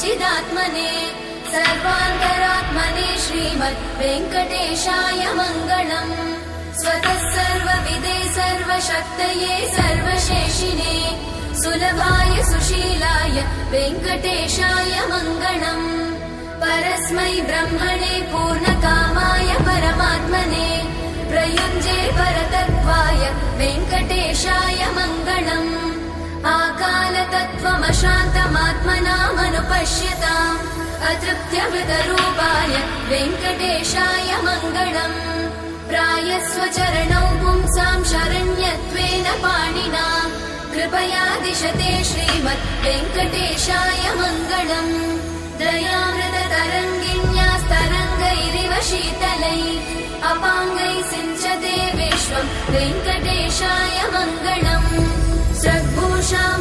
सच्चिदात्मने सर्वान्तरात्मने श्रीमद् वेङ्कटेशाय मङ्गलम्। स्वतः सर्वविदे सर्वशक्तये सर्वशेषिने सुलभाय सुशीलाय वेङ्कटेशाय मङ्गलम्। परस्मै ब्रह्मणे पूर्णकामाय परमात्मने प्रयुञ्जे परतत्त्वाय वेङ्कटेशाय मङ्गलम्। आकालतत्त्वमशान्तमात्मनामनुपश्यताम् अतृप्त्यमृतरूपाय वेङ्कटेशाय मङ्गलम्। प्रायस्वचरणौ पुंसां शरण्यत्वेन पाणिना कृपया दिशते श्रीमद् वेङ्कटेशाय मङ्गलम्। दयामृततरङ्गिण्यास्तरङ्गैरिव शीतलैः अपाङ्गैः सिञ्चते विश्वम् वेङ्कटेशाय मङ्गलम्। सद्भूषां